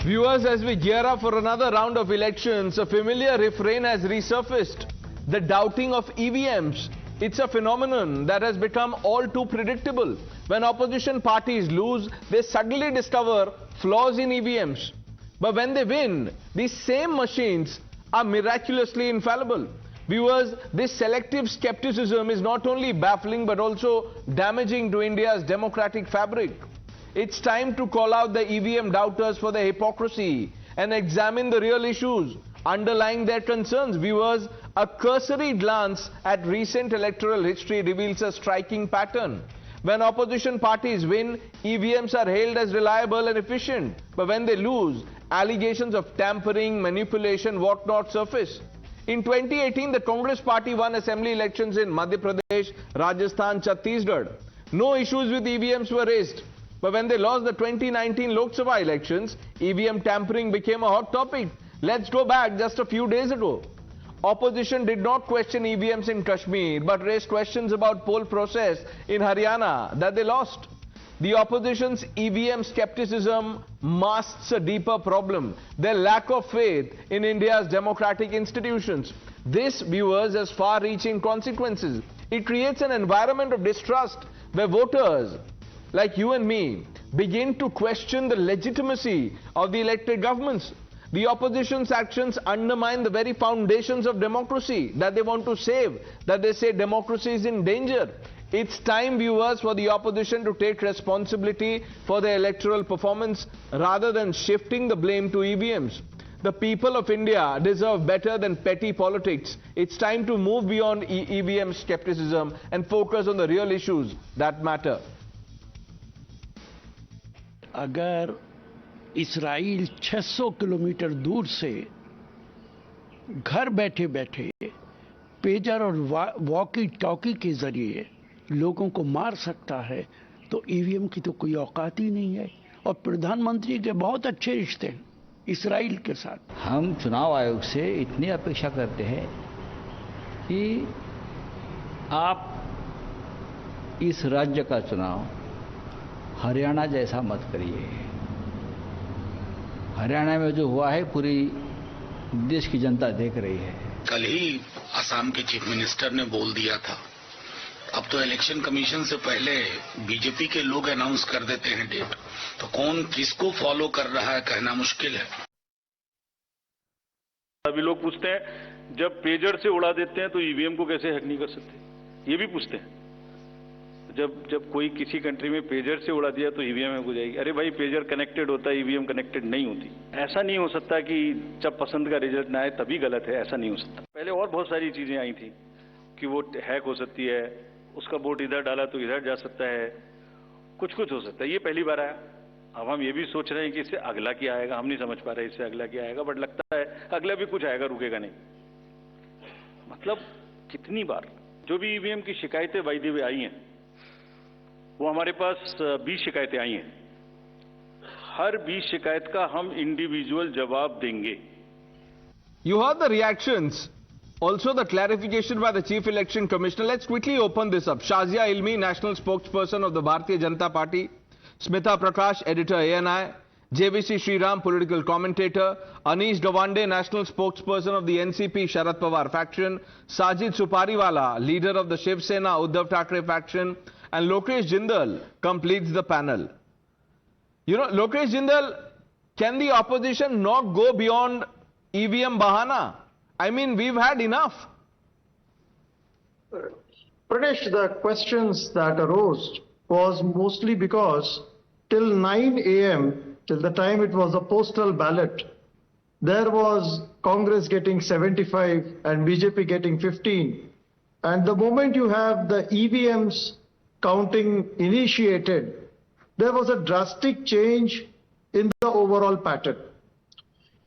Viewers, as we gear up for another round of elections, a familiar refrain has resurfaced. The doubting of EVMs. It's a phenomenon that has become all too predictable. When opposition parties lose, they suddenly discover flaws in EVMs. But when they win, these same machines are miraculously infallible. Viewers, this selective skepticism is not only baffling but also damaging to India's democratic fabric. It's time to call out the EVM doubters for their hypocrisy and examine the real issues underlying their concerns. Viewers, a cursory glance at recent electoral history reveals a striking pattern. When opposition parties win, EVMs are hailed as reliable and efficient. But when they lose, allegations of tampering, manipulation, whatnot surface. In 2018, the Congress party won assembly elections in Madhya Pradesh, Rajasthan, Chhattisgarh. No issues with EVMs were raised. But when they lost the 2019 Lok Sabha elections, EVM tampering became a hot topic. Let's go back just a few days ago. Opposition did not question EVMs in Kashmir, but raised questions about poll process in Haryana that they lost. The opposition's EVM skepticism masks a deeper problem, their lack of faith in India's democratic institutions. This, viewers, has far-reaching consequences. It creates an environment of distrust where voters like you and me begin to question the legitimacy of the elected governments. The opposition's actions undermine the very foundations of democracy that they want to save, that they say democracy is in danger. It's time, viewers, for the opposition to take responsibility for their electoral performance rather than shifting the blame to EVMs. The people of India deserve better than petty politics. It's time to move beyond EVM skepticism and focus on the real issues that matter. अगर Israel 600 kilometre दूर से घर बैठे बैठे pager और walkie talkie के जरिए लोगों को मार सकता है, तो ईवीएम की तो कोई औकात ही नहीं है। और प्रधानमंत्री के बहुत अच्छे रिश्ते हैं इसराइल के साथ। हम चुनाव आयोग से इतनी अपेक्षा करते हैं कि आप इस राज्य का चुनाव हरियाणा जैसा मत करिए। हरियाणा में जो हुआ है पूरी देश की जनता देख रही है। कल ही असम के चीफ मिनिस्टर ने बोल दिया था, अब तो इलेक्शन कमीशन से पहले बीजेपी के लोग अनाउंस कर देते हैं डेट, तो कौन किसको फॉलो कर रहा है कहना मुश्किल है। अभी लोग पूछते हैं जब पेजर से उड़ा देते हैं तो ईवीएम को कैसे हैक नहीं कर सकते, ये भी पूछते हैं। जब कोई किसी कंट्री में पेजर से उड़ा दिया तो ईवीएम हैक हो जाएगी। अरे भाई, पेजर कनेक्टेड होता है, ईवीएम कनेक्टेड नहीं होती। ऐसा नहीं हो सकता कि जब पसंद का रिजल्ट ना आए तभी गलत है, ऐसा नहीं हो सकता। पहले और बहुत सारी चीजें आई थी कि वो हैक हो सकती है, उसका वोट इधर डाला तो इधर जा सकता है, कुछ हो सकता है। ये पहली बार आया। अब हम ये भी सोच रहे हैं कि इससे अगला क्या आएगा, हम नहीं समझ पा रहे इससे अगला क्या आएगा, बट लगता है अगला भी कुछ आएगा, रुकेगा नहीं। मतलब कितनी बार जो भी ईवीएम की शिकायतें बाय द वे आई हैं, वो हमारे पास 20 शिकायतें आई हैं। हर 20 शिकायत का हम इंडिविजुअल जवाब देंगे। You heard the reactions. Also the clarification by the Chief Election Commissioner. Let's quickly open this up. Shazia Ilmi, National Spokesperson of the Bharatiya Janata Party. Smita Prakash, Editor ANI. JVC Sriram, Political Commentator. Anish Gawande, National Spokesperson of the NCP Sharad Pawar faction. Sajid Supariwala, Leader of the Shiv Sena Uddhav Thackeray faction. And Lokesh Jindal completes the panel. You know, Lokesh Jindal, can the opposition not go beyond EVM bahana? I mean, we've had enough. Pranesh, the questions that arose was mostly because till 9 a.m., till the time it was a postal ballot, there was Congress getting 75 and BJP getting 15. And the moment you have the EVMs counting initiated, there was a drastic change in the overall pattern.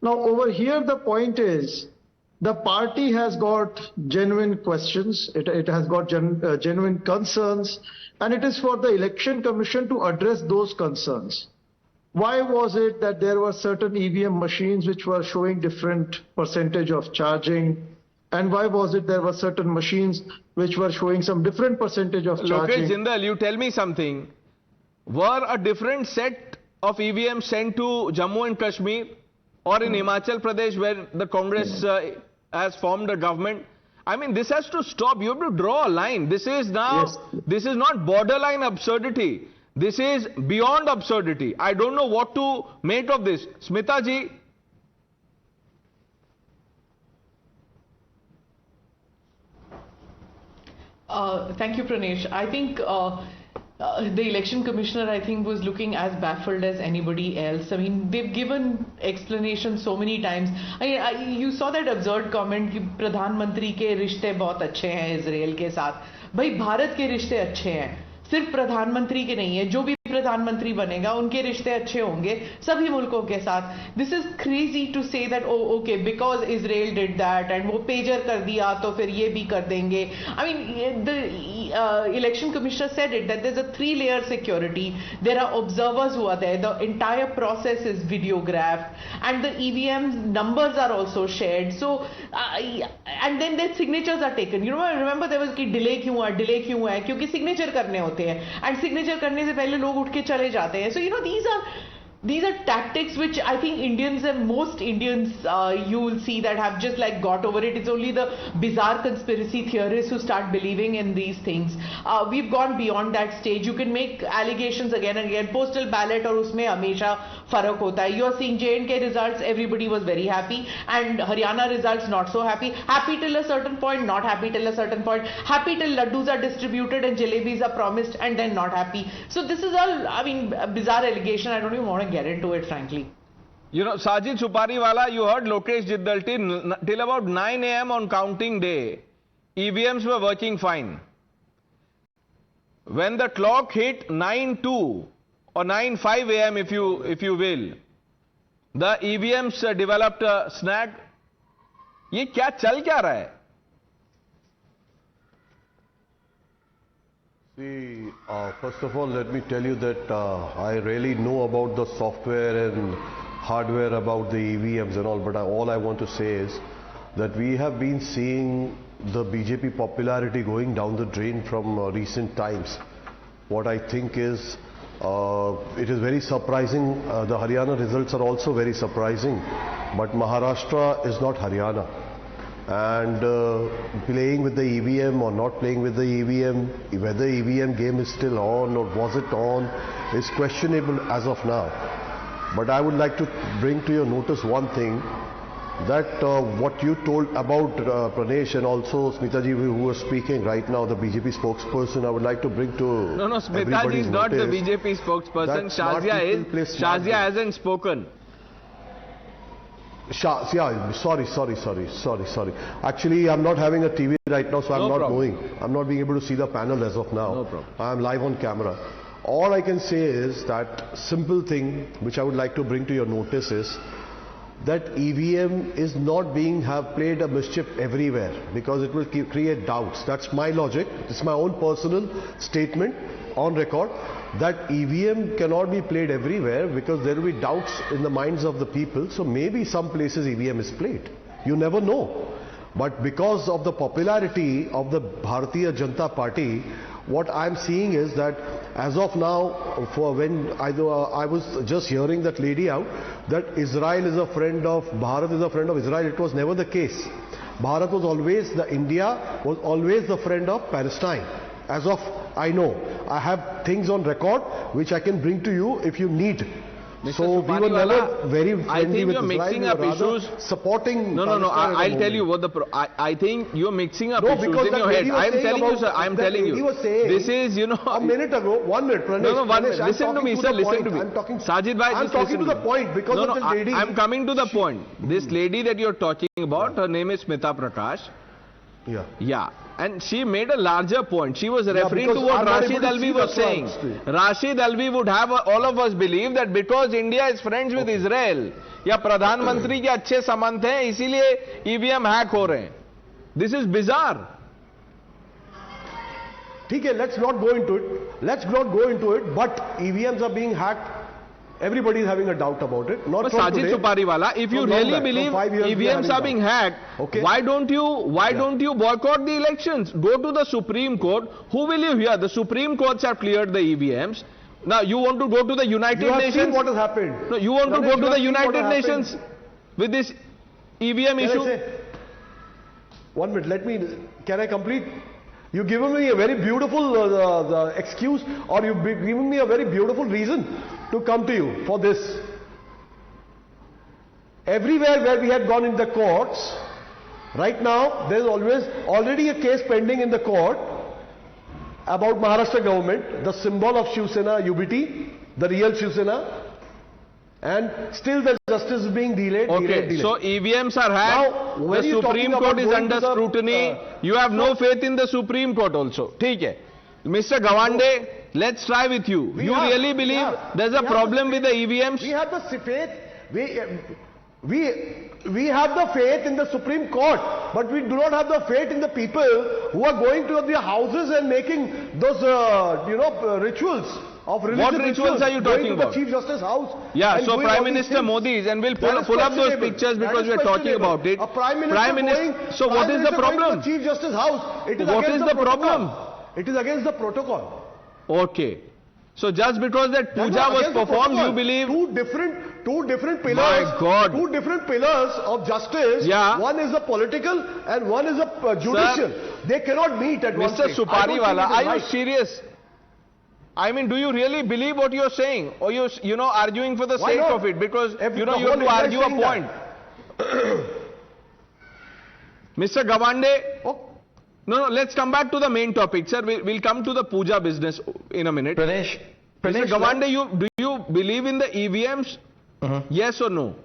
Now over here the point is, the party has got genuine questions, it has got genuine concerns, and it is for the Election Commission to address those concerns. Why was it that there were certain EVM machines which were showing different percentage of charging? And why was it there were certain machines which were showing some different percentage of charging? Lokesh Jindal, you tell me something. Were a different set of EVM sent to Jammu and Kashmir or in Himachal Pradesh where the Congress has formed a government. I mean, this has to stop. You have to draw a line. This is now, this is not borderline absurdity. This is beyond absurdity. I don't know what to make of this. Smita ji. Thank you, Pranesh. I think the election commissioner, I think, was looking as baffled as anybody else. I mean, they've given explanations so many times. You saw that absurd comment कि प्रधानमंत्री के रिश्ते बहुत अच्छे हैं Israel के साथ. भाई भारत के रिश्ते अच्छे हैं, सिर्फ प्रधानमंत्री के नहीं है. जो भी प्रधानमंत्री बनेगा उनके रिश्ते अच्छे होंगे सभी मुल्कों के साथ. This is crazy to say that okay because Israel did that and वो पेजर कर दिया तो फिर ये भी कर देंगे. I mean the election commissioner said it that there is a 3-layer security. There are observers who are there. The entire process is videographed and the EVM numbers are also shared. So and then their signatures are taken. You know, remember there was कि delay क्यों है क्योंकि signature करने होते हैं and signature करने से पहले लोग उठ के चले जाते हैं. So you know, these are tactics which I think Indians and most Indians you will see that have just like got over it. It's only the bizarre conspiracy theorists who start believing in these things. We've gone beyond that stage. You can make allegations again and again. Postal ballot और उसमें हमेशा फर्क होता है. You are seeing J&K results, everybody was very happy, and Haryana results not so happy. Happy till a certain point, not happy till a certain point. Happy till laddus are distributed and jalebis are promised, and then not happy. So this is all, I mean, a bizarre allegation. I don't even want to get into it, frankly. You know, Sajid Supariwala, you heard Lokesh Jiddal till about 9 a.m. on counting day, EVMs were working fine. When the clock hit 9:02 or 9:05 a.m. if you will, the EVMs developed a snag. ये क्या चल क्या रहा है? See, first of all, let me tell you that I really know about the software and hardware about the EVMs and all, but all I want to say is that we have been seeing the BJP popularity going down the drain from recent times. What I think is, it is very surprising. The Haryana results are also very surprising, but Maharashtra is not Haryana. And playing with the EVM or not playing with the EVM, whether EVM game is still on or was it on, is questionable as of now. But I would like to bring to your notice one thing, that what you told about Pranesh and also Smita ji who was speaking right now, the BJP spokesperson, I would like to bring to No, Smita ji is not the BJP spokesperson. Shazia is. Shazia hasn't spoken. Yeah, sorry. Actually, I'm not having a TV right now, so I'm not knowing. I'm not being able to see the panel as of now. No problem. I'm live on camera. All I can say is that simple thing which I would like to bring to your notice is that EVM is not have played a mischief everywhere, because it will create doubts. That's my logic. It's my own personal statement on record, that EVM cannot be played everywhere because there will be doubts in the minds of the people. So maybe some places EVM is played. You never know. But because of the popularity of the Bharatiya Janata Party, what I'm seeing is that as of now, for when I was just hearing that lady out, that Israel is a friend of, Bharat is a friend of Israel. It was never the case. Bharat was always, India was always the friend of Palestine. As of I know, I have things on record which I can bring to you if you need. Mr. So we were never very friendly I think with you're Israel. mixing up issues. Supporting. No. I'll tell you what I think you're mixing up issues in your head. I'm telling you, sir. I'm telling you. This is, you know. A minute ago, 1 minute. Pranesh, No, 1 minute. Listen to me, sir. Listen to me. I'm talking. Sajid bhai, I'm talking to the point because of this lady. I'm coming to the point. This lady that you're talking about, her name is Smita Prakash. Yeah. And she made a larger point. She was referring to what Rashid Alvi was saying. Rashid Alvi would have all of us believe that because India is friends with Israel, या प्रधानमंत्री के अच्छे संबंध हैं, इसीलिए EVM hack हो रहे हैं. This is bizarre. ठीक है, let's not go into it. But EVMs are being hacked. Everybody is having a doubt about it. Not but from Sajid today. Supariwala, if you really believe EVMs are being hacked, why don't you boycott the elections? Go to the Supreme Court. Who will you hear? The Supreme Courts have cleared the EVMs. Now you want to go to the United You have Nations? seen what has happened. No, you want to Pranesh, go you to have the seen what United has Nations with this EVM Can I issue? say? 1 minute, can I complete? You've given me a very beautiful the excuse, or you've given me a very beautiful reason to come to you for this. Everywhere where we had gone in the courts, right now there is already a case pending in the court about Maharashtra government, the symbol of Shiv Sena UBT, the real Shiv Sena, and still the justice is being delayed. Okay, so EVMs are hacked. Now, when the you're Supreme talking Court about is going under to the, scrutiny. You have no faith in the Supreme Court also. ठीक है. Mr. Gawande, let's try with you. You really believe there's a problem with the EVMs? We have the faith. We have the faith in the Supreme Court, but we do not have the faith in the people who are going to their houses and making those, rituals of religious. What rituals are you talking about? Going to the Chief Justice's house. Yeah, so Prime Minister Modi's, and we'll pull up those pictures because we are talking about it. A Prime Minister so what is the problem? Going to the Chief Justice's house. It is what is the problem? It is against the protocol. Okay. So just because that puja was performed, you believe two different pillars. My God. Two different pillars of justice. Yeah. One is a political and one is a judicial. Sir, they cannot meet at one place. Mr. Supariwala, are you serious? I mean, do you really believe what you're saying, or you're arguing for the sake of it? Because you have to argue a point. Mr. Gawande. No, let's come back to the main topic, sir. We'll come to the puja business in a minute. Pranesh, Mr. Gawande, do you believe in the EVMs? Yes or no?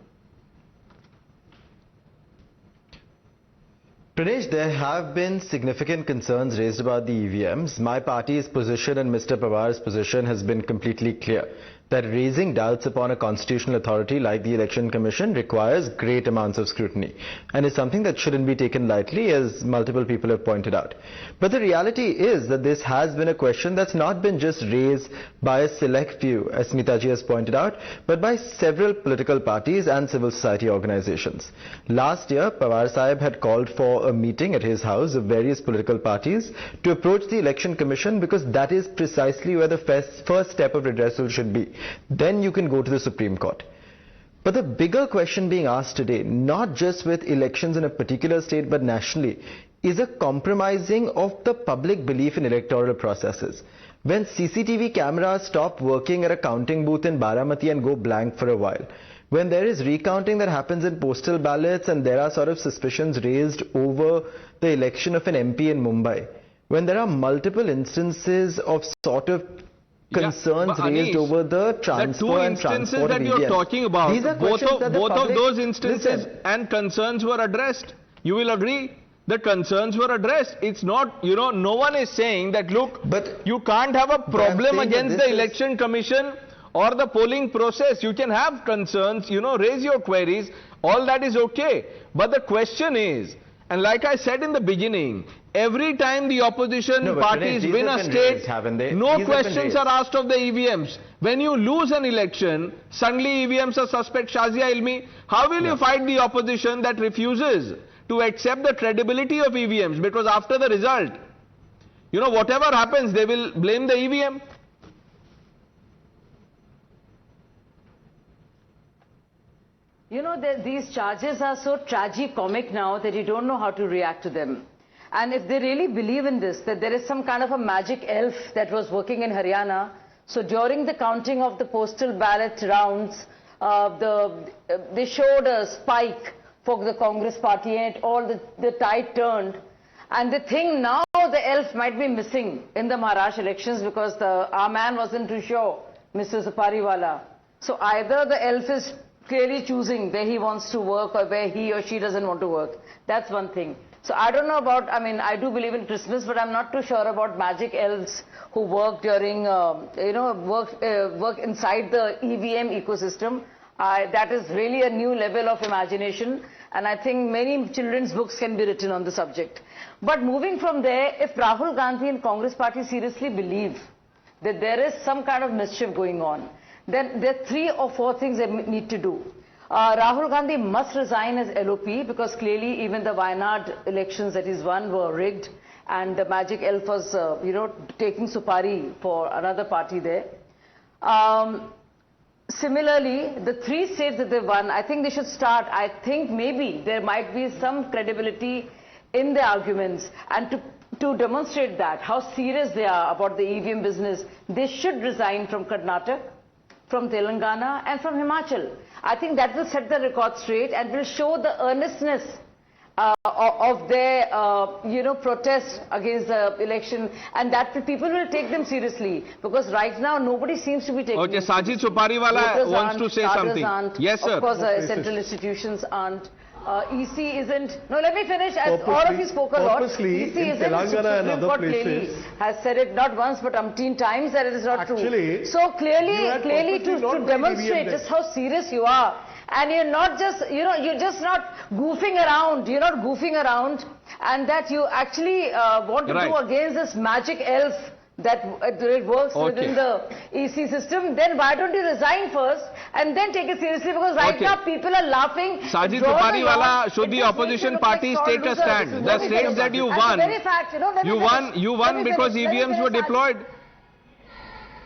Pranesh, there have been significant concerns raised about the EVMs. My party's position and Mr. Pawar's position has been completely clear, that raising doubts upon a constitutional authority like the Election Commission requires great amounts of scrutiny and is something that shouldn't be taken lightly, as multiple people have pointed out. But the reality is that this has been a question that's not been just raised by a select few, as Smitaji has pointed out, but by several political parties and civil society organizations. Last year, Pawar Sahib had called for a meeting at his house of various political parties to approach the Election Commission, because that is precisely where the first step of redressal should be. Then you can go to the Supreme Court. But the bigger question being asked today, not just with elections in a particular state but nationally, is a compromising of the public belief in electoral processes. When CCTV cameras stop working at a counting booth in Baramati and go blank for a while, when there is recounting that happens in postal ballots and there are sort of suspicions raised over the election of an MP in Mumbai, when there are multiple instances of sort of concerns raised over the transfer and transport that you're talking about, both of those instances and concerns were addressed. You will agree the concerns were addressed. It's not, no one is saying that, look, but you can't have a problem against the Election Commission or the polling process. You can have concerns, raise your queries, all that is okay. But the question is, and like I said in the beginning, every time the opposition parties win a state, no questions are asked of the EVMs. When you lose an election, suddenly EVMs are suspect. Shazia Ilmi, how will you fight the opposition that refuses to accept the credibility of EVMs? Because after the result, whatever happens, they will blame the EVM. These charges are so tragicomic now that you don't know how to react to them. And if they really believe in this, that there is some kind of a magic elf that was working in Haryana, so during the counting of the postal ballot rounds, they showed a spike for the Congress party and the tide turned. And they think now the elf might be missing in the Maharashtra elections because our man wasn't too sure, Mr. Supariwala. So either the elf is clearly choosing where he wants to work or where he or she doesn't want to work. That's one thing. So I don't know about, I do believe in Christmas, but I'm not too sure about magic elves who work during, work inside the EVM ecosystem. That is really a new level of imagination, and I think many children's books can be written on the subject. But moving from there, if Rahul Gandhi and Congress party seriously believe that there is some kind of mischief going on, then there are 3 or 4 things they need to do. Rahul Gandhi must resign as LOP, because clearly even the Wayanad elections that he's won were rigged, and the magic elf was, taking Supari for another party there. Similarly, the 3 states that they won, I think they should start. I think maybe there might be some credibility in the arguments, and to demonstrate that, how serious they are about the EVM business, they should resign from Karnataka, from Telangana and from Himachal. I think that will set the record straight and will show the earnestness of their, protest against the election, and that people will take them seriously, because right now nobody seems to be taking them Sajid Supariwala wants to say something. Yes, sir. Of course, central institutions aren't. EC isn't. No, let me finish. As all of you spoke a lot, EC isn't. Telangana and other places clearly has said it not once but umpteen times that it is not true. So clearly to demonstrate just how serious you are. And you're not just, you're just not goofing around. You're not goofing around, and that you actually want to do against this magic elf that it works within the EC system. Then why don't you resign first and then take it seriously? Because right now people are laughing. Sajid Supariwala, should the opposition parties take a stand? The states that you won, you won because EVMs were deployed.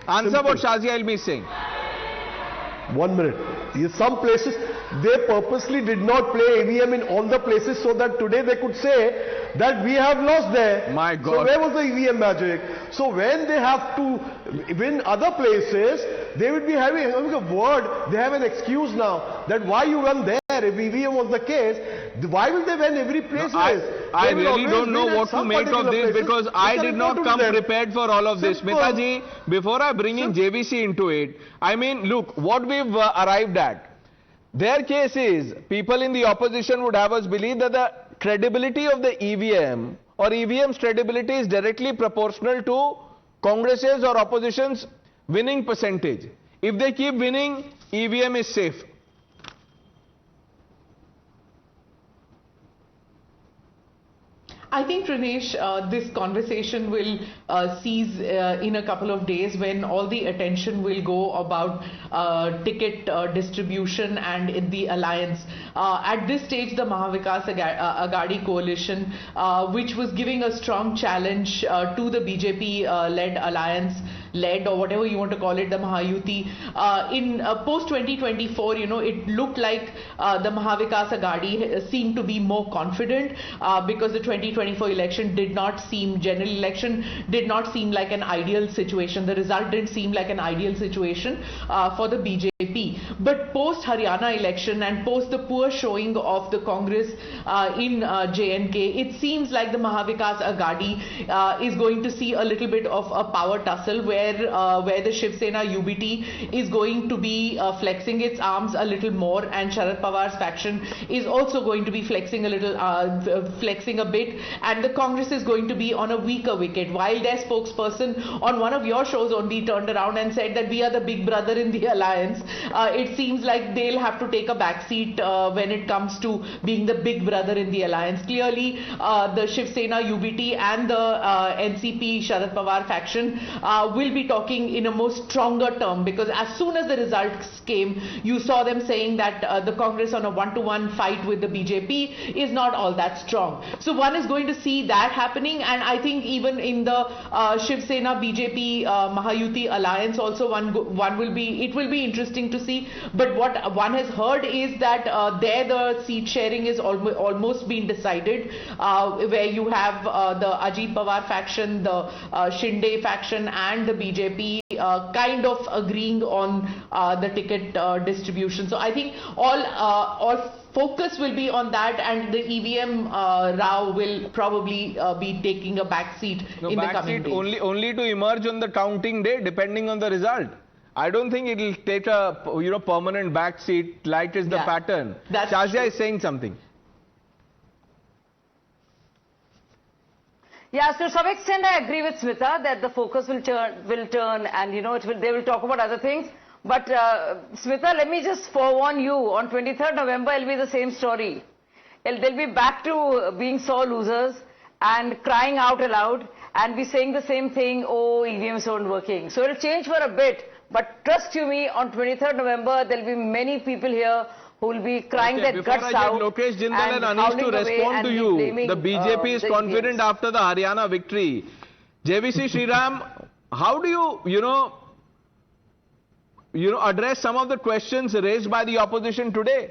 Answer what Shazia Ilmi is saying. 1 minute. In some places, they purposely did not play EVM in all the places so that today they could say that we have lost there. My God. So where was the EVM magic? So when they have to win other places, they would be having a word. They have an excuse now that why you won there. If EVM was the case, why will they win every place? I really don't know what to make of this, because I did not come prepared for all of this. Mitaji, before I bring in JVC into it, I mean, look, what we've arrived at. Their case is, people in the opposition would have us believe that the credibility of the EVM or EVM's credibility is directly proportional to Congress's or opposition's winning percentage. If they keep winning, EVM is safe. I think, Pranesh, this conversation will cease in a couple of days, when all the attention will go about ticket distribution and the alliance. At this stage, the Mahavikas Aghadi coalition, which was giving a strong challenge to the BJP-led alliance, or whatever you want to call it, the Mahayuti, in post-2024, it looked like the Mahavikas Aghadi seemed to be more confident, because the 2024 election did not seem, general election did not seem like an ideal situation. The result didn't seem like an ideal situation for the BJP. But post-Haryana election and post the poor showing of the Congress in J&K, it seems like the Mahavikas Aghadi is going to see a little bit of a power tussle, where the Shiv Sena UBT is going to be flexing its arms a little more, and Sharad Pawar's faction is also going to be flexing a little, flexing a bit, and the Congress is going to be on a weaker wicket. While their spokesperson on one of your shows only turned around and said that we are the big brother in the alliance, it seems like they'll have to take a backseat when it comes to being the big brother in the alliance. Clearly, the Shiv Sena UBT and the NCP Sharad Pawar faction will be talking in a more stronger term, because as soon as the results came, you saw them saying that the Congress on a one-to-one fight with the BJP is not all that strong. So one is going to see that happening, and I think even in the Shiv Sena BJP Mahayuti alliance also one will be, it will be interesting to see. But what one has heard is that there the seat sharing is almost been decided, where you have the Ajit Pawar faction, the Shinde faction and the BJP kind of agreeing on the ticket distribution. So I think all focus will be on that, and the EVM row will probably be taking a backseat in the coming days. Only to emerge on the counting day, depending on the result. I don't think it will take a permanent backseat like is the pattern. Shazia is saying something. Yeah, so to some extent I agree with Smita that the focus will turn, and they will talk about other things. But Smita, let me just forewarn you, on 23rd November it will be the same story. They'll be back to being sore losers and crying out aloud and be saying the same thing, oh, EVMs aren't working. So it'll change for a bit, but trust you me, on 23rd November there'll be many people here who will be crying their guts out. Lokesh Jindal and Anish to respond to you. The BJP is confident after the Haryana victory. JVC Sriram, how do you, address some of the questions raised by the opposition today.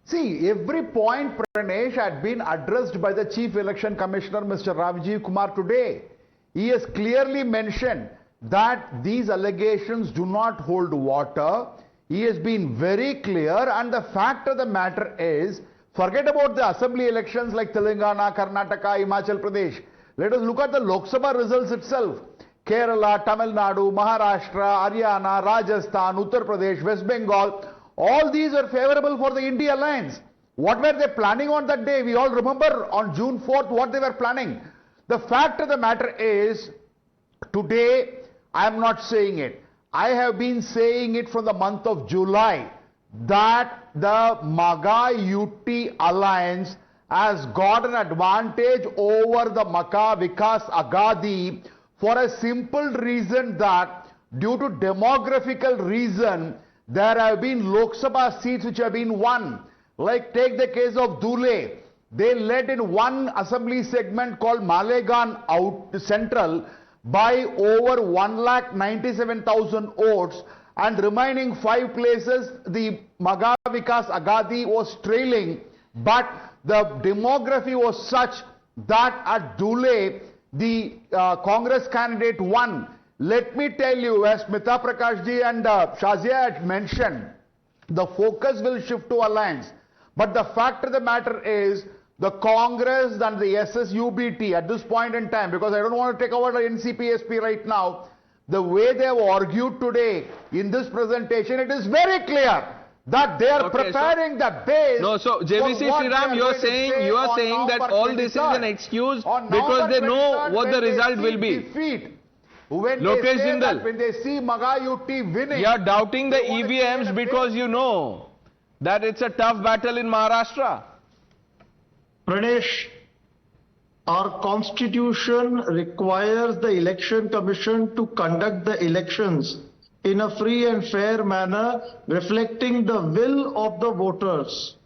See, every point, Pranesh, had been addressed by the Chief Election Commissioner, Mr. Rajiv Kumar, today. He has clearly mentioned that these allegations do not hold water. He has been very clear, and the fact of the matter is, forget about the assembly elections like Telangana, Karnataka, Himachal Pradesh. Let us look at the Lok Sabha results itself. Kerala, Tamil Nadu, Maharashtra, Haryana, Rajasthan, Uttar Pradesh, West Bengal, all these are favorable for the India Alliance. What were they planning on that day? We all remember on June 4th what they were planning. The fact of the matter is, today I am not saying it. I have been saying it from the month of July that the MAGA UT alliance has got an advantage over the MAKA Vikas Agadi for a simple reason that due to demographical reason, there have been Lok Sabha seats which have been won. Like take the case of Dhule. They led in one assembly segment called Malegaon Out Central by over 1,97,000 votes, and remaining 5 places the MAGA Vikas Agadi was trailing, but the demography was such that at Dhule the Congress candidate won. Let me tell you, as Smita Prakashji and Shazia had mentioned, the focus will shift to alliance. But the fact of the matter is, the Congress and the SSUBT at this point in time, because I don't want to take over the NCPSP right now, the way they have argued today in this presentation, it is very clear that they are preparing the base. No, so JVC Sriram, you are saying that all this is an excuse because they know what the result will be. When Lokesh they Jindal, when they see MAGA UT winning, you are doubting the EVMs because you know that it's a tough battle in Maharashtra. Pranesh, our constitution requires the election commission to conduct the elections in a free and fair manner, reflecting the will of the voters.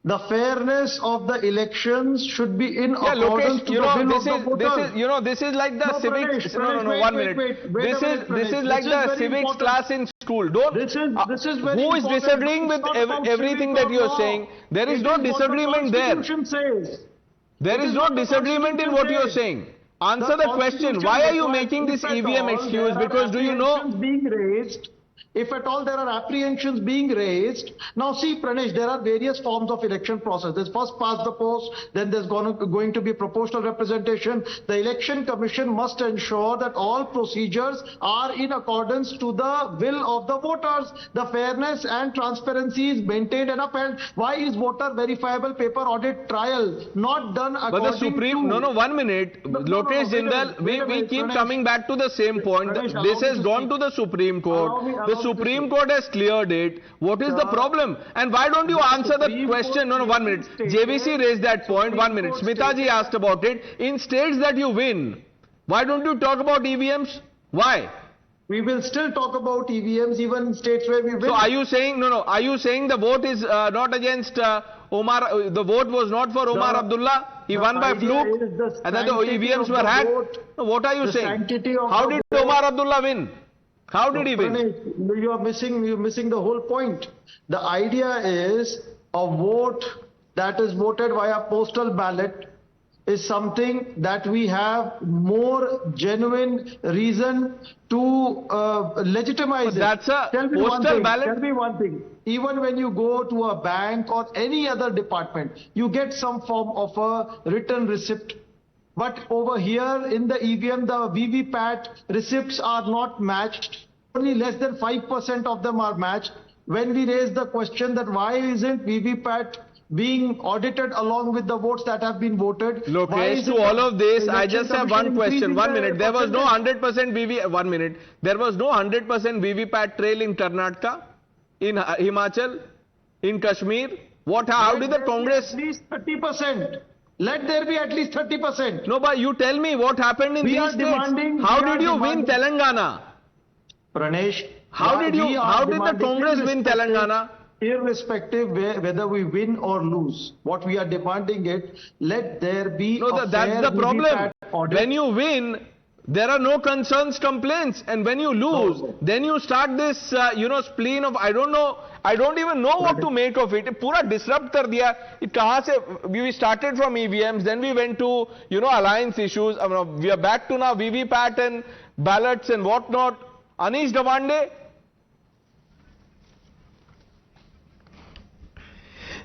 The fairness of the elections should be in accordance to the will of the voters. This is like the civics. This is like the civics class in school. This is very who is disagreeing with everything that you are saying? There is no disagreement there. There is no disagreement in what you are saying. Answer the question. Why are you making this EVM excuse? Because do you know? If at all there are apprehensions being raised, now see Pranesh, there are various forms of election process. There's first past the post, then there's going to be proportional representation. The election commission must ensure that all procedures are in accordance to the will of the voters. The fairness and transparency is maintained and upheld. Why is voter verifiable paper audit trial not done according but the Supreme, to... No, 1 minute. Lokesh Jindal, we keep coming back to the same point. This has gone to the Supreme Court. The Supreme Court has cleared it. What is the problem? And why don't you answer the question? No, 1 minute. JVC raised that point. 1 minute. Smitaji asked about it. In states that you win, why don't you talk about EVMs? Why? We will still talk about EVMs even in states where we win. So are you saying, are you saying the vote is not against Omar, the vote was not for Omar Abdullah? He won by fluke and then the EVMs were hacked? No, what are you saying? How did Omar Abdullah win? How did he win? You are missing the whole point. The idea is a vote that is voted via postal ballot is something that we have more genuine reason to legitimize. That's a postal ballot. Tell me one thing. Even when you go to a bank or any other department, you get some form of a written receipt. But over here in the EVM, the VVPAT receipts are not matched. Only less than 5% of them are matched. When we raise the question that why isn't VVPAT being audited along with the votes that have been voted? Lokesh, to all of this, I just have one question. 1 minute. There was no 100% 1 minute. There was no 100% VVPAT trail in Karnataka, in Himachal, in Kashmir. How did the Congress? At least 30%. Let there be at least 30%. No, but you tell me what happened in these states. How did you win Telangana? Pranesh, how did the Congress win Telangana? irrespective whether we win or lose, what we are demanding it, let there be that's the problem. When you win, there are no concerns, complaints, and when you lose, then you start this, spleen of I don't even know what to make of it. Pura disrupt kar diya. We started from EVMs, then we went to, alliance issues. We are back to now VVPAT and ballots and whatnot. Anish Gawande.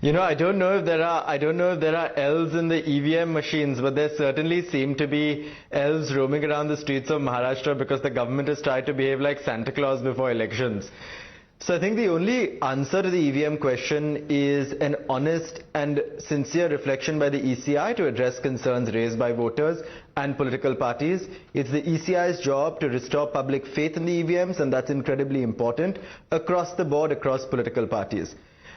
I don't know if there are elves in the EVM machines, but there certainly seem to be elves roaming around the streets of Maharashtra because the government has tried to behave like Santa Claus before elections. So I think the only answer to the EVM question is an honest and sincere reflection by the ECI to address concerns raised by voters and political parties. It's the ECI's job to restore public faith in the EVMs, and that's incredibly important across the board, across political parties.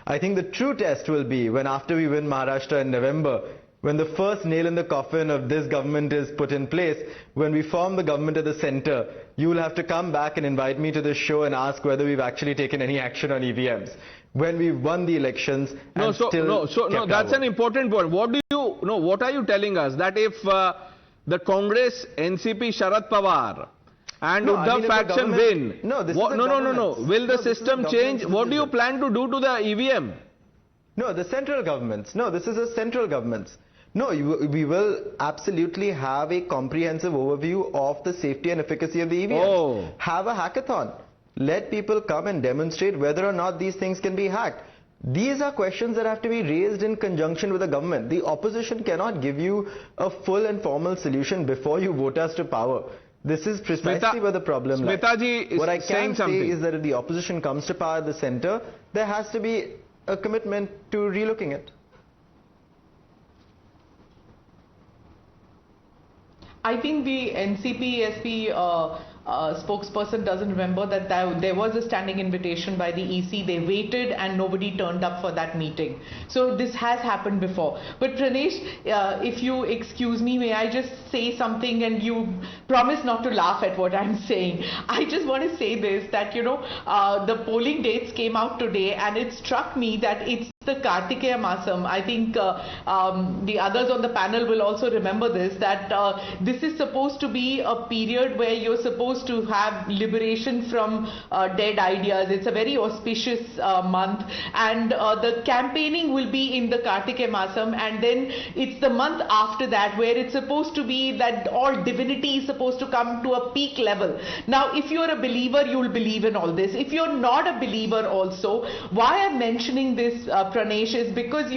I think the true test will be when after we win Maharashtra in November, when the first nail in the coffin of this government is put in place, when we form the government at the center, you will have to come back and invite me to this show and ask whether we've actually taken any action on EVMs. When we've won the elections and that's an important point. What are you telling us? That if the Congress, NCP, Sharad Pawar and Uddhav faction win, will the system change? What do you plan to do to the EVM? No, the central governments. No, this is a central governments. No, we will absolutely have a comprehensive overview of the safety and efficacy of the EVMs. Have a hackathon. Let people come and demonstrate whether or not these things can be hacked. These are questions that have to be raised in conjunction with the government. The opposition cannot give you a full and formal solution before you vote us to power. This is precisely where the problem lies. What I can say is that if the opposition comes to power at the center, there has to be a commitment to relooking it. I think the NCP-SP spokesperson doesn't remember that there was a standing invitation by the EC. They waited and nobody turned up for that meeting. So this has happened before. But Pranesh, if you excuse me, may I just say something, and you promise not to laugh at what I'm saying. I just want to say this, that the polling dates came out today, and it struck me that it's the Kartikeya Masam. I think the others on the panel will also remember this, that this is supposed to be a period where you're supposed to have liberation from dead ideas. It's a very auspicious month, and the campaigning will be in the Kartikeya Masam, and then it's the month after that where it's supposed to be that all divinity is supposed to come to a peak level. Now, if you're a believer, you'll believe in all this. If you're not a believer also, why I'm mentioning this, Pranesh, is because,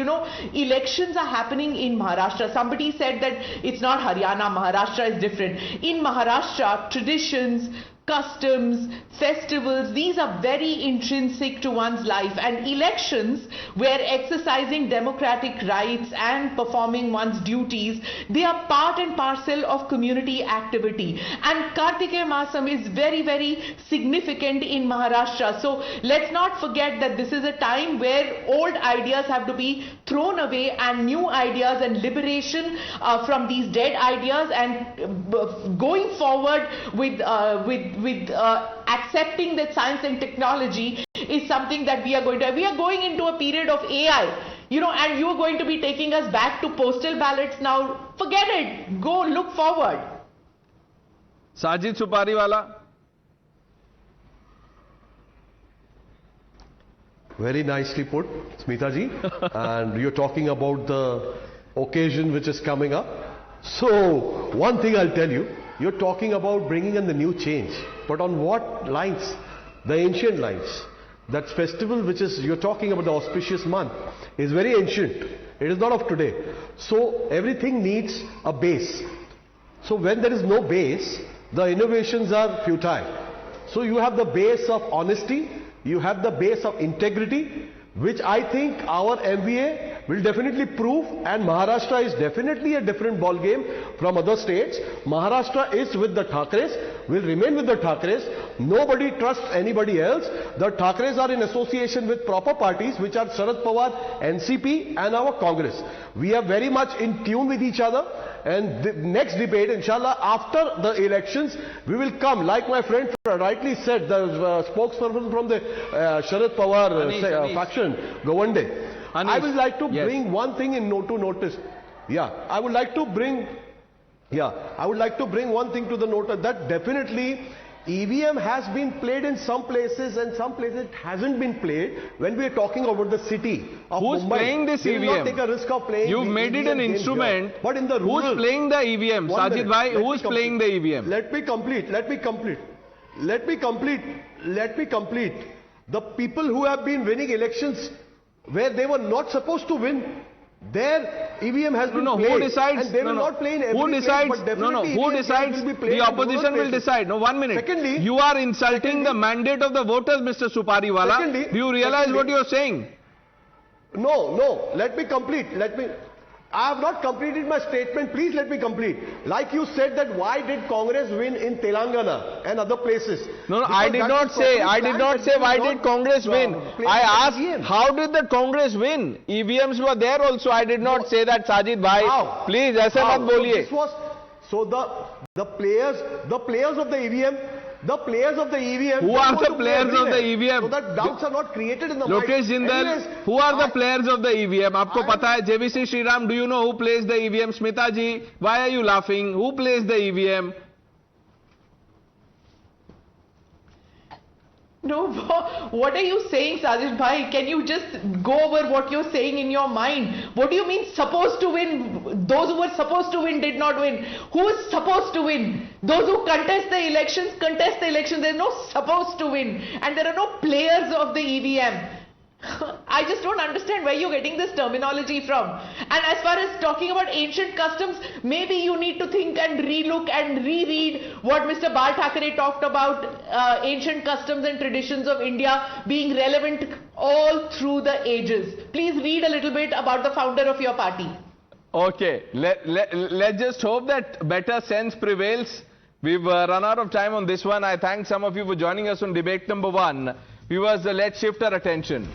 elections are happening in Maharashtra. Somebody said that it's not Haryana, Maharashtra is different. In Maharashtra, traditions, customs, festivals, these are very intrinsic to one's life, and elections, where exercising democratic rights and performing one's duties, they are part and parcel of community activity. And Kartikeya Masam is very, very significant in Maharashtra. So let's not forget that this is a time where old ideas have to be thrown away and new ideas and liberation from these dead ideas, and going forward with accepting that science and technology is something that we are going into a period of AI, and you are going to be taking us back to postal ballots now. Forget it. Go look forward. Sajid Supariwala. Very nicely put, Smita ji. And you're talking about the occasion which is coming up. So, one thing I'll tell you, you're talking about bringing in the new change. But on what lines? The ancient lines. That festival which is, you're talking about the auspicious month, is very ancient. It is not of today. So, everything needs a base. So, when there is no base, the innovations are futile. So, you have the base of honesty, you have the base of integrity, which I think our MVA will definitely prove, and Maharashtra is definitely a different ball game from other states. Maharashtra is with the Thakres, will remain with the Thakres. Nobody trusts anybody else. The Thakres are in association with proper parties, which are Sharad Pawar, NCP and our Congress. We are very much in tune with each other. And the next debate, inshallah, after the elections, we will come, like my friend rightly said, the spokesperson from the Sharad Pawar faction, Gawande. I would like to bring one thing to notice. I would like to bring one thing to the notice, that definitely EVM has been played in some places and some places it hasn't been played. When we are talking about the city of Who's Mumbai, playing this they EVM? will not take a risk of playing. You've made it an instrument. But in the rural, who's playing the EVM? Sajid bhai, who's playing the EVM? Let me complete. The people who have been winning elections where they were not supposed to win, their EVM has been played. Who decides? And they will not play in every who decides? place, but definitely Who EVM decides? will be played The opposition will decide. No, 1 minute. Secondly, you are insulting the mandate of the voters, Mr. Supariwala. Do you realize what you are saying? No. Let me complete. I have not completed my statement. Please let me complete. Like you said that why did Congress win in Telangana and other places? No, I did not say why did Congress win. I asked how did the Congress win? EVMs were there also. I did not say that, Sajid bhai. How? Please, aise mat boliye. So the players of the EVM. The players of the EVM. Who are the players of the EVM? So that doubts are not created in the Lokesh mind. Jindal, who are the players of the EVM? Aapko pata hai, JVC Sriram, do you know who plays the EVM? Smita ji, why are you laughing? Who plays the EVM? No, what are you saying, Sajid bhai? Can you just go over what you're saying in your mind? What do you mean supposed to win? Those who were supposed to win did not win. Who is supposed to win? Those who contest the elections. There's no supposed to win. And there are no players of the EVM. I just don't understand where you're getting this terminology from. And as far as talking about ancient customs, maybe you need to think and relook and reread what Mr. Bal Thackeray talked about, ancient customs and traditions of India being relevant all through the ages. Please read a little bit about the founder of your party. Okay, let's just hope that better sense prevails. We've run out of time on this one. I thank some of you for joining us on debate number 1. Viewers, let's shift our attention.